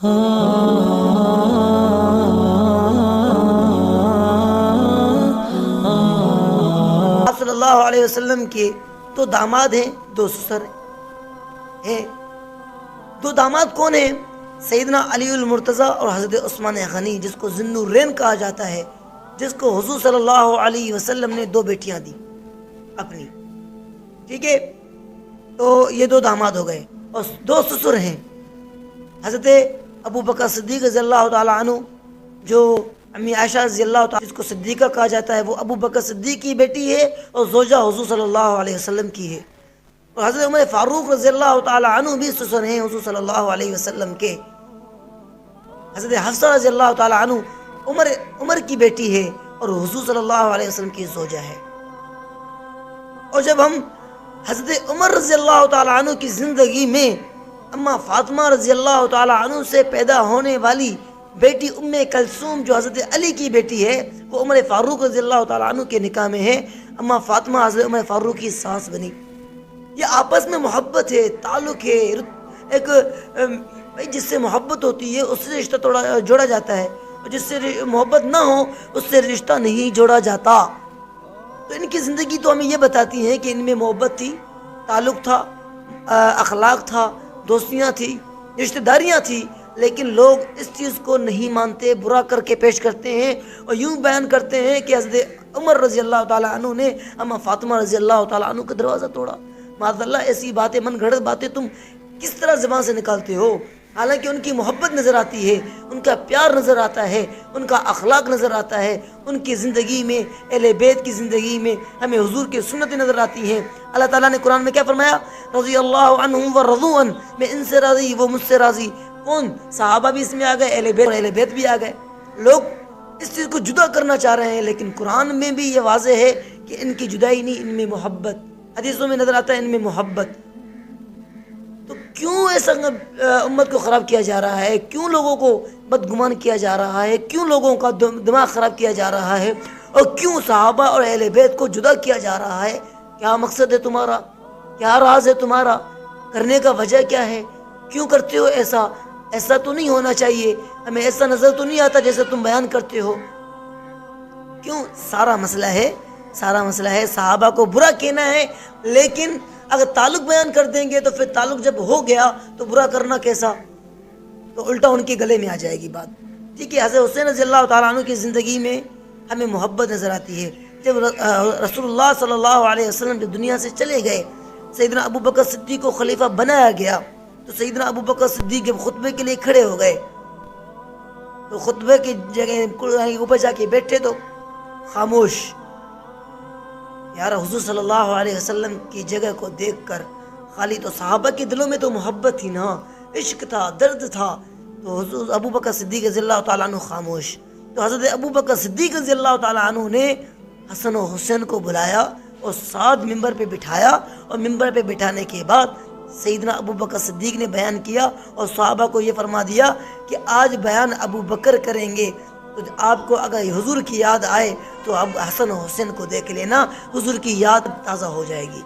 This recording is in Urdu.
آپ صلی اللہ علیہ وسلم کے دو داماد ہیں، دو سسر ہیں۔ دو داماد کون ہیں؟ سیدنا علی المرتضی اور حضرت عثمان غنی، جس کو ذی النورین کہا جاتا ہے، جس کو حضور صلی اللہ علیہ وسلم نے دو بیٹیاں دی اپنی، ٹھیک ہے۔ تو یہ دو داماد ہو گئے، اور دو سسر ہیں، حضرت ابو بکر صدیق رضی اللہ تعالی عنہ، جو امی عائشہ رضی اللہ تعالی جس کو صدیقہ کہا جاتا ہے، وہ ابو بکر صدیق کی بیٹی ہے اور زوجہ حضور صلی اللہ علیہ وسلم کی ہے۔ اور حضرت عمر فاروق رضی اللہ تعالی عنہ بھی سسر ہیں حضور صلی اللہ علیہ وسلم کے۔ حضرت حفصہ رضی اللہ تعالی عنہ عمر کی بیٹی ہے اور حضور صلی اللہ علیہ وسلم کی زوجہ ہے۔ اور جب ہم حضرت عمر رضی اللہ تعالی عنہ کی زندگی میں اما فاطمہ رضی اللہ تعالی عنہ سے پیدا ہونے والی بیٹی ام کلثوم، جو حضرت علی کی بیٹی ہے، وہ عمر فاروق رضی اللہ تعالی عنہ کے نکاح میں ہے۔ اما فاطمہ حضرت عمر فاروق کی سانس بنی۔ یہ آپس میں محبت ہے، تعلق ہے، ایک جس سے محبت ہوتی ہے اس سے رشتہ جوڑا جاتا ہے، اور جس سے محبت نہ ہو اس سے رشتہ نہیں جوڑا جاتا۔ تو ان کی زندگی تو ہمیں یہ بتاتی ہے کہ ان میں محبت تھی، تعلق تھا، اخلاق تھا، دوستیاں تھی، رشتہ داریاں تھی، لیکن لوگ اس چیز کو نہیں مانتے، برا کر کے پیش کرتے ہیں اور یوں بیان کرتے ہیں کہ حضرت عمر رضی اللہ تعالی عنہ نے اما فاطمہ رضی اللہ تعالی عنہ کا دروازہ توڑا۔ معاذ اللہ، ایسی باتیں، من گھڑت باتیں تم کس طرح زبان سے نکالتے ہو؟ حالانکہ ان کی محبت نظر آتی ہے، ان کا پیار نظر آتا ہے، ان کا اخلاق نظر آتا ہے، ان کی زندگی میں، اہل بیت کی زندگی میں ہمیں حضور کی سنتیں نظر آتی ہیں۔ اللہ تعالیٰ نے قرآن میں کیا فرمایا؟ رضی اللہ عنہم ورضوا عنہ، میں ان سے راضی وہ مجھ سے راضی۔ کون؟ صحابہ بھی اس میں آ گئے، اہل بیت بھی آ گئے۔ لوگ اس چیز کو جدا کرنا چاہ رہے ہیں، لیکن قرآن میں بھی یہ واضح ہے کہ ان کی جدائی نہیں، ان میں محبت۔ حدیثوں میں نظر آتا ہے ان میں محبت۔ تو کیوں ایسا امت کو خراب کیا جا رہا ہے؟ کیوں لوگوں کو بدگمان کیا جا رہا ہے؟ کیوں لوگوں کا دماغ خراب کیا جا رہا ہے؟ اور کیوں صحابہ اور اہل بیت کو جدا کیا جا رہا ہے؟ کیا مقصد ہے تمہارا؟ کیا راز ہے تمہارا؟ کرنے کا وجہ کیا ہے؟ کیوں کرتے ہو ایسا؟ ایسا تو نہیں ہونا چاہیے، ہمیں ایسا نظر تو نہیں آتا جیسے تم بیان کرتے ہو۔ کیوں؟ سارا مسئلہ ہے صحابہ کو برا کہنا ہے، لیکن اگر تعلق بیان کر دیں گے تو پھر تعلق جب ہو گیا تو برا کرنا کیسا؟ تو الٹا ان کے گلے میں آ جائے گی بات، ٹھیک ہے۔ حضرت حسین رضی اللہ تعالیٰ عنہ کی زندگی میں ہمیں محبت نظر آتی ہے۔ جب رسول اللہ صلی اللہ علیہ وسلم جب دنیا سے چلے گئے، سیدنا ابو بکر صدیق کو خلیفہ بنایا گیا، تو سیدنا ابو بکر صدیق جب خطبے کے لیے کھڑے ہو گئے تو خطبے کی جگہ اوپر جا کے بیٹھے تو خاموش۔ یار حضور صلی اللہ علیہ وسلم کی جگہ کو دیکھ کر خالی تو صحابہ کے دلوں میں تو محبت تھی نا، عشق تھا، درد تھا، تو حضور ابو بکر صدیق رضی اللہ تعالیٰ عنہ خاموش۔ تو حضرت ابو بکر صدیق رضی اللہ تعالیٰ عنہ نے حسن و حسین کو بلایا اور ساتھ ممبر پہ بٹھایا، اور ممبر پہ بٹھانے کے بعد سیدنا ابو بکر صدیق نے بیان کیا اور صحابہ کو یہ فرما دیا کہ آج بیان ابو بکر کریں گے، تو آپ کو اگر حضور کی یاد آئے تو اب حسن و حسین کو دیکھ لینا، حضور کی یاد تازہ ہو جائے گی۔